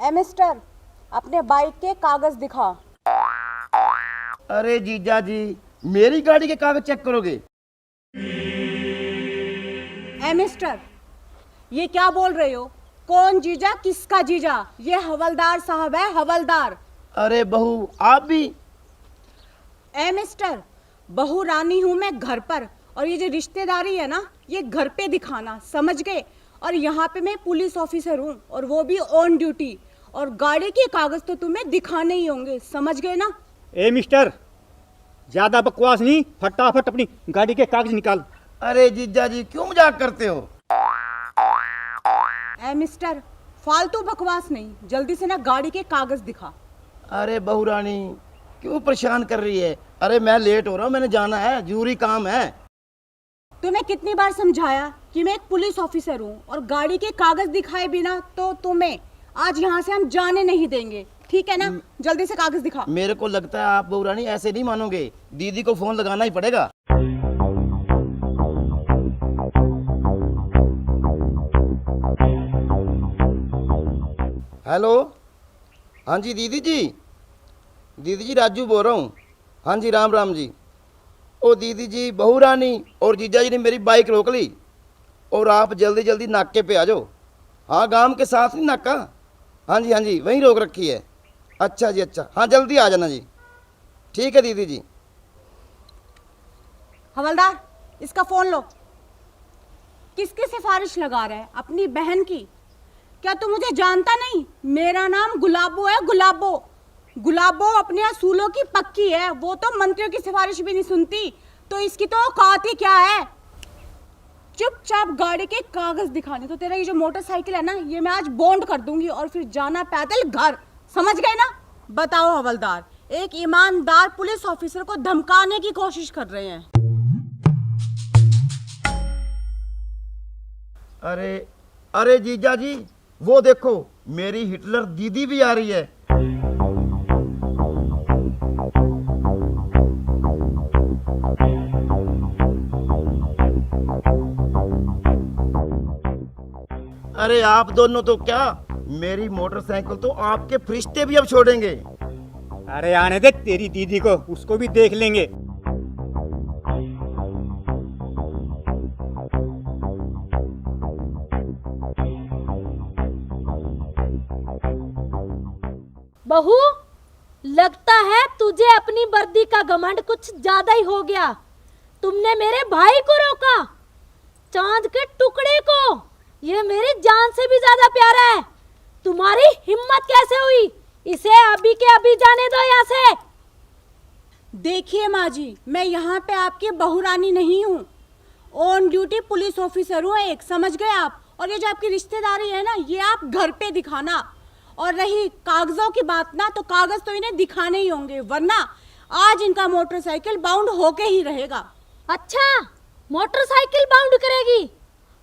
ए mister, अपने bike के कागज दिखा। अरे जीजा जी, मेरी गाड़ी के कागज चेक करोगे? ए मिस्टर, ये क्या बोल रहे हो? कौन जीजा, किसका जीजा? ये हवलदार साहब है, हवलदार। अरे बहू, आप भी? ए मिस्टर, बहू रानी हूं मैं घर पर, और ये जो रिश्तेदारी है ना, ये घर पे दिखाना, समझ गए? और यहाँ पे मैं पुलिस ऑफिसर हूँ, और वो भी ऑन ड्यूटी, और गाड़ी के कागज तो तुम्हें दिखाने ही होंगे, समझ गए ना? ए मिस्टर, ज्यादा बकवास नहीं, फटाफट अपनी गाड़ी के कागज निकाल। अरे जीजा जी, क्यों मजाक करते हो? ए मिस्टर, फालतू बकवास नहीं, जल्दी से ना गाड़ी के कागज दिखा। अरे बहू रानी, क्यों परेशान कर रही है? अरे मैं लेट हो रहा हूँ, मैंने जाना है, जरूरी काम है। तुम्हें कितनी बार समझाया कि मैं एक पुलिस ऑफिसर हूँ, और गाड़ी के कागज दिखाए बिना तो तुम्हें आज यहाँ से हम जाने नहीं देंगे, ठीक है ना? जल्दी से कागज दिखा। मेरे को लगता है आप बहू रानी ऐसे नहीं मानोगे, दीदी को फोन लगाना ही पड़ेगा। हेलो, हाँ जी दीदी जी, दीदी जी राजू बोल रहा हूँ। हाँ जी, राम राम जी। ओ दीदी जी, बहू रानी और जीजा जी ने मेरी बाइक रोक ली, और आप जल्दी जल्दी नाके पे आ जाओ। हाँ, गांव के साथ नहीं नाका? हाँ जी, वहीं रोक रखी है। अच्छा जी, अच्छा, हाँ जल्दी आ जाना जी। ठीक है दीदी जी। हवलदार, इसका फोन लो। किसकी सिफारिश लगा रहा है? अपनी बहन की? क्या तू मुझे जानता नहीं? मेरा नाम गुलाबो है, गुलाबो। गुलाबो अपने असूलों की पक्की है, वो तो मंत्रियों की सिफारिश भी नहीं सुनती, तो इसकी तो औकात ही क्या है? चुपचाप गाड़ी के कागज दिखाने, तो तेरा ये जो मोटरसाइकिल है ना, ये मैं आज बॉन्ड कर दूंगी, और फिर जाना पैदल घर, समझ गए ना? बताओ हवलदार, एक ईमानदार पुलिस ऑफिसर को धमकाने की कोशिश कर रहे हैं। अरे जीजा जी, वो देखो, मेरी हिटलर दीदी भी आ रही है। अरे आप दोनों तो क्या, मेरी मोटरसाइकिल तो आपके फरिश्ते भी अब छोड़ेंगे। अरे आने दे तेरी दीदी को, उसको भी देख लेंगे। बहू, लगता है तुझे अपनी वर्दी का घमंड कुछ ज्यादा ही हो गया। तुमने मेरे भाई को रोका, चांद के टुकड़े को। ये मेरी जान से भी ज्यादा प्यारा है। तुम्हारी हिम्मत कैसे हुई? इसे अभी के अभी जाने दो यहाँ से। देखिए माँ जी, मैं यहाँ पे आपकी बहू रानी नहीं हूँ, ऑन ड्यूटी पुलिस ऑफिसर हूँ एक, समझ गए आप? और ये जो आपकी रिश्तेदारी है ना, ये आप घर पे दिखाना। और रही कागजों की बात ना, तो कागज तो इन्हें दिखाने ही होंगे, वरना आज इनका मोटरसाइकिल बाउंड होके ही रहेगा। अच्छा, मोटरसाइकिल बाउंड करेगी?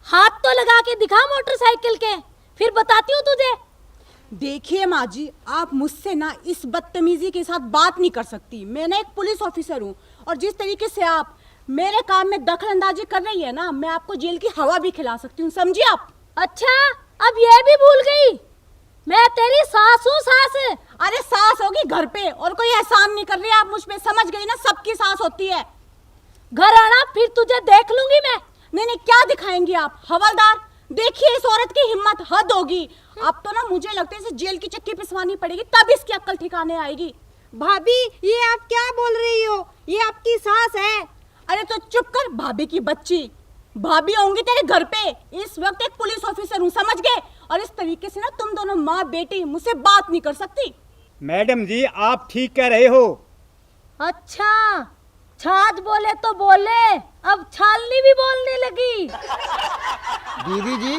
हाथ तो लगा के दिखा मोटरसाइकिल के, फिर बताती हूँ तुझे। देखिए माँ जी, आप मुझसे ना इस बदतमीजी के साथ बात नहीं कर सकती। मैं ना एक पुलिस ऑफिसर हूँ, और जिस तरीके से आप मेरे काम में दखल अंदाजी कर रही है ना, मैं आपको जेल की हवा भी खिला सकती हूँ, समझिए आप? अच्छा, अब ये भी भूल गई? मैं तेरी सास हूँ, सास। अरे सास होगी घर पे, और कोई एहसान नहीं कर रही आप मुझ पे, समझ गई ना? सबकी सास होती है। घर आना, फिर तुझे देख लूंगी मैं। नहीं, क्या दिखाएंगी आप? हवलदार, देखिए इस औरत की हिम्मत, हद होगी। अब तो ना मुझे लगता है इसे जेल की चक्की पिसवानी पड़ेगी, तब इसकी अक्ल ठिकाने आएगी। भाभी, ये आप क्या बोल रही हो? ये आपकी सास है। अरे तो चुप कर, भाभी की बच्ची। भाभी होंगी तेरे घर पे, इस वक्त एक पुलिस ऑफिसर हूँ, समझ गए? और इस तरीके से ना तुम दोनों माँ बेटी मुझसे बात नहीं कर सकती। मैडम जी, आप ठीक कह रहे हो। अच्छा, छाछ बोले तो बोले, अब छालनी भी बोलने लगी। दीदी जी,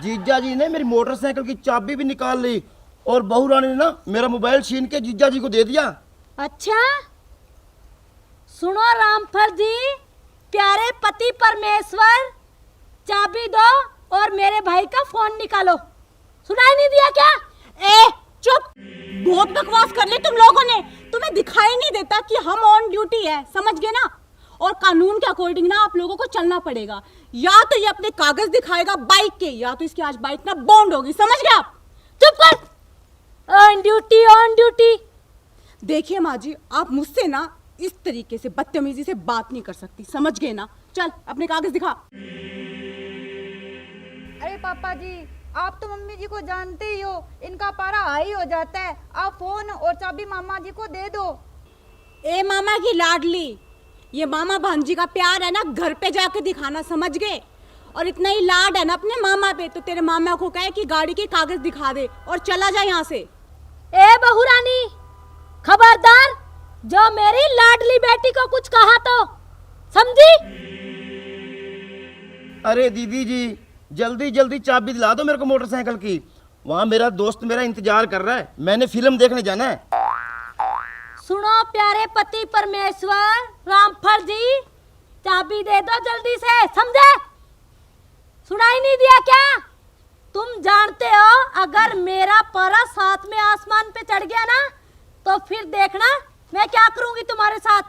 जीजा जी ने मेरी मोटरसाइकिल की चाबी भी निकाल ली, और बहू रानी ने ना मेरा मोबाइल छीन के जीजा जी को दे दिया। अच्छा, सुनो रामफल जी, प्यारे पति परमेश्वर, चाबी दो और मेरे भाई का फोन निकालो। सुनाई नहीं दिया क्या? ए चुप, बहुत बकवास कर ली तुम लोगों ने। तुम्हें दिखाई नहीं देता कि हम ऑन ड्यूटी है, समझ गए ना? और कानून के अकॉर्डिंग ना आप लोगों को चलना पड़ेगा। या तो ये अपने कागज दिखाएगा बाइक के, या तो इसकी आज बाइक ना बॉन्ड होगी, समझ गए आप? चुप कर, ड्यूटी ऑन ड्यूटी। देखिए माँ जी, आप मुझसे ना इस तरीके से बदतमीजी से बात नहीं कर सकती, समझ गए ना? चल अपने कागज दिखा। अरे पापा जी, आप तो मम्मी जी को जानते ही हो, इनका पारा हाई हो जाता है। आप फोन और चाबी मामा जी को दे दो। ए मामा की लाडली, ये मामा भांजी का प्यार है ना, घर पे जाके दिखाना, समझ गए? और इतना ही लाड है ना अपने मामा पे, तो तेरे मामा को कहे कि गाड़ी के कागज दिखा दे और चला जा यहाँ से। ए बहू रानी, खबरदार, जो मेरी लाडली बेटी को कुछ कहा तो समझी? अरे दीदी जी, जल्दी जल्दी चाबी दिला दो मेरे को मोटरसाइकिल की। वहाँ मेरा दोस्त मेरा इंतजार कर रहा है, मैंने फिल्म देखने जाना है। सुनो प्यारे पति परमेश्वर रामफल जी, चाबी दे दो जल्दी से, समझे? सुनाई नहीं दिया क्या? तुम जानते हो अगर मेरा पारा साथ में आसमान पे चढ़ गया ना, तो फिर देखना मैं क्या करूंगी तुम्हारे साथ।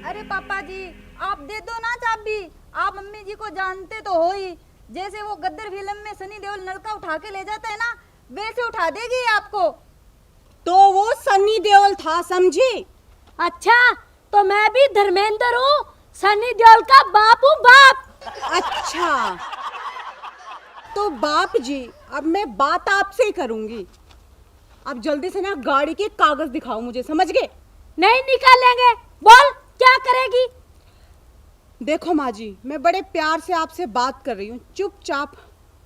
अरे पापा जी, आप दे दो ना चाबी। आप मम्मी जी को जानते तो हो ही, जैसे वो गद्दर फिल्म में सनी देओल नलका उठा के ले जाता है ना, वैसे उठा देगी आपको। तो वो सनी देओल था, समझी? अच्छा, तो मैं भी धर्मेंद्र हूँ, सनी देओल का बाप हूँ, बाप। अच्छा, तो बाप जी, अब मैं बात आपसे ही करूंगी। आप जल्दी से ना गाड़ी के कागज दिखाओ मुझे, समझ गए? नहीं निकालेंगे, बोल क्या करेगी? देखो माँ जी, मैं बड़े प्यार से आपसे बात कर रही हूँ, चुपचाप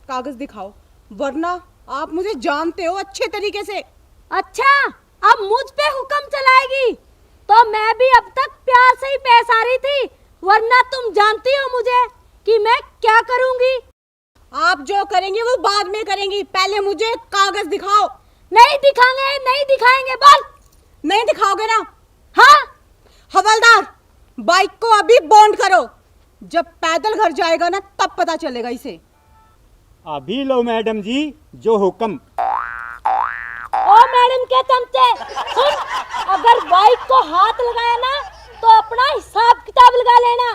कागज दिखाओ, वरना आप मुझे जानते हो अच्छे तरीके से। अच्छा, अब मुझ पे हुक्म चलाएगी? तो मैं भी अब तक प्यार से ही पेश आ रही थी, वरना तुम जानती हो मुझे कि मैं क्या करूंगी। आप जो करेंगे वो बाद में करेंगी, पहले मुझे कागज दिखाओ। नहीं दिखाएंगे, नहीं दिखाएंगे, बोल। नहीं दिखाओगे ना? हाँ। हवलदार, बाइक को अभी बॉन्ड करो, जब पैदल घर जाएगा ना तब पता चलेगा इसे। अभी लो मैडम जी जो हुक्म। ओ मैडम के चमचे, सुन, अगर बाइक को हाथ लगाया ना तो अपना हिसाब किताब लगा लेना।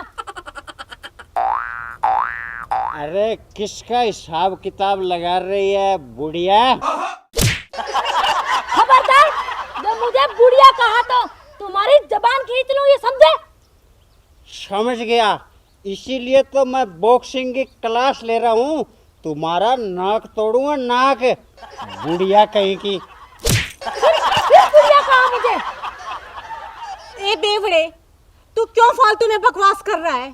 अरे किसका हिसाब किताब लगा रही है बुढ़िया? खबरदार, जो मुझे बुढ़िया कहा तो तुम्हारी जबान खींच लूंगी, समझे? समझ गया, इसीलिए तो मैं बॉक्सिंग की क्लास ले रहा हूँ। तुम्हारा नाक तोड़ूंगा, नाक, बुढ़िया कहीं की। फिर बुढ़िया कहा मुझे? ए बेवड़े, तू क्यों फालतू में बकवास कर रहा है?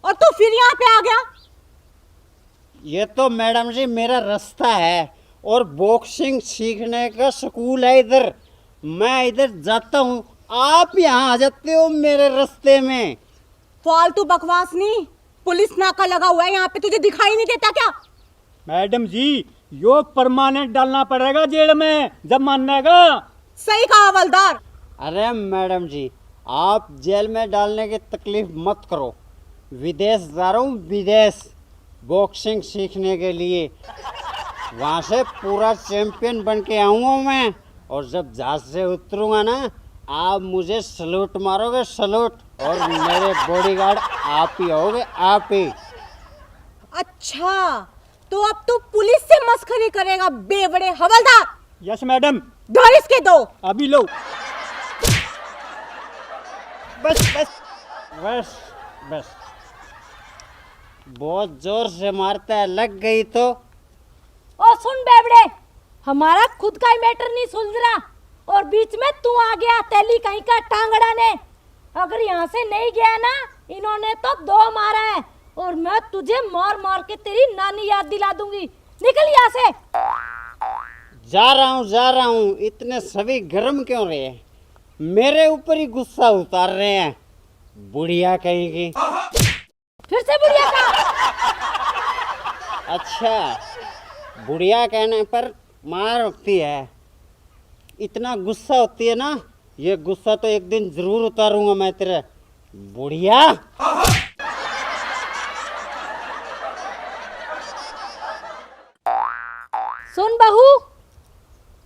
और तू फिर यहाँ पे आ गया? ये तो मैडम जी मेरा रास्ता है और बॉक्सिंग सीखने का स्कूल है इधर। मैं इधर जाता हूँ, आप यहाँ आ जाते हो मेरे रास्ते में। फालतू बकवास नहीं, पुलिस नाका लगा हुआ है यहाँ पे, तुझे दिखाई नहीं देता क्या? मैडम जी, यो परमानेंट डालना पड़ेगा जेल में जब मानेगा। सही कहा हवलदार। अरे मैडम जी, आप जेल में डालने की तकलीफ मत करो। विदेश जा रहा हूँ, विदेश, बॉक्सिंग सीखने के लिए। वहाँ से पूरा चैंपियन बन के आऊँगा मैं, और जब जहाज से उतरूँगा ना, आप मुझे सलूट मारोगे, सलूट, और मेरे बॉडीगार्ड आप ही होगे, आप ही। अच्छा, तो अब तू पुलिस से मस्खरी करेगा बेवड़े? हवलदार, यस मैडम। धर इसके दो। अभी लो। बस बस बस बस, बहुत जोर से मारता है, लग गई तो। ओ सुन बेवड़े, हमारा खुद का ही मैटर नहीं सुलझ रहा और बीच में तू आ गया तेली कहीं का टांगड़ा ने। अगर यहाँ से नहीं गया ना, इन्होंने तो दो मारा है और मैं तुझे मार मार के तेरी नानी याद दिला दूंगी। निकल यहाँ से। जा रहा हूँ, इतने सभी गर्म क्यों रहे हैं? मेरे ऊपर ही गुस्सा उतार रहे हैं, बुढ़िया कहीं की। फिर से बुढ़िया का? अच्छा, बुढ़िया कहने पर मार होती है, इतना गुस्सा होती है ना, ये गुस्सा तो एक दिन जरूर उतारूंगा मैं तेरे, बुढ़िया। सुन बहू,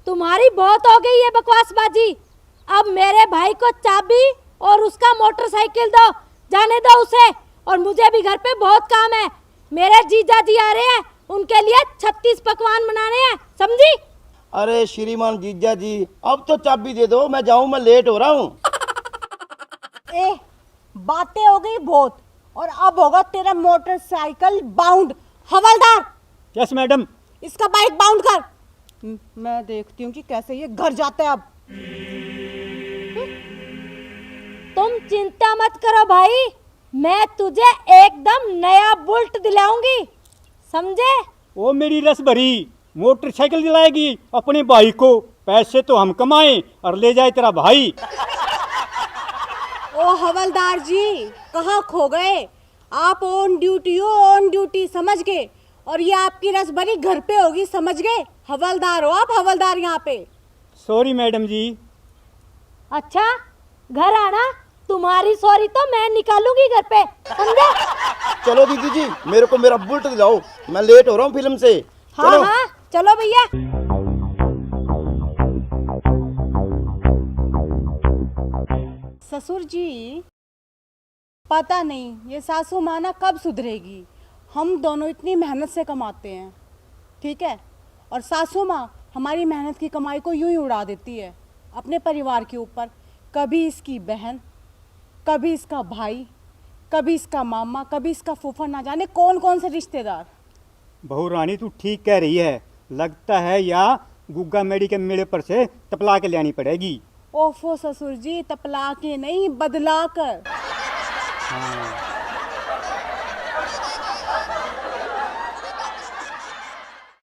तुम्हारी बहुत हो गई है बकवासबाजी। अब मेरे भाई को चाबी और उसका मोटरसाइकिल दो, जाने दो उसे, और मुझे भी घर पे बहुत काम है। मेरे जीजा जी आ रहे हैं, उनके लिए 36 पकवान बनाने हैं, समझी? अरे श्रीमान जीजा जी, अब तो चाबी दे दो, मैं जाऊं, मैं लेट हो रहा हूँ। ए, बातें हो गई बहुत, और अब होगा तेरा मोटरसाइकिल बाउंड। हवलदार, यस मैडम। इसका बाइक बाउंड कर। मैं देखती हूँ कि कैसे ये घर जाता है अब। तुम चिंता मत करो भाई, मैं तुझे एकदम नया बुलेट दिलाऊंगी, समझे? वो मेरी रस भरी मोटरसाइकिल दिलाएगी अपने भाई को। पैसे तो हम कमाएं और ले जाए तेरा भाई। ओ हवलदार जी, कहाँ खो गए आप? ऑन ड्यूटी हो, ऑन ड्यूटी समझ गए, और ये आपकी रस भरी घर पे होगी, समझ गए? हवलदार हो आप, हवलदार यहाँ पे। सॉरी मैडम जी। अच्छा, घर आना, तुम्हारी सॉरी तो मैं निकालूंगी घर पे, समझे? चलो दीदी जी, मेरे को मेरा बुलेट दिलाओ, मैं लेट हो रहा हूँ फिल्म से। हाँ चलो। हाँ, चलो भैया। ससुर जी, पता नहीं ये सासू माँ ना कब सुधरेगी। हम दोनों इतनी मेहनत से कमाते हैं, ठीक है, और सासू माँ हमारी मेहनत की कमाई को यूं ही उड़ा देती है अपने परिवार के ऊपर। कभी इसकी बहन, कभी इसका भाई, कभी इसका मामा, कभी इसका फूफा, ना जाने कौन कौन से रिश्तेदार। बहू रानी तू ठीक कह रही है, लगता है या गुग्गा मेड़ी के मेड़े पर से तपला के लेनी पड़ेगी। ओफो ससुर जी, तपला के नहीं, बदला कर। हाँ।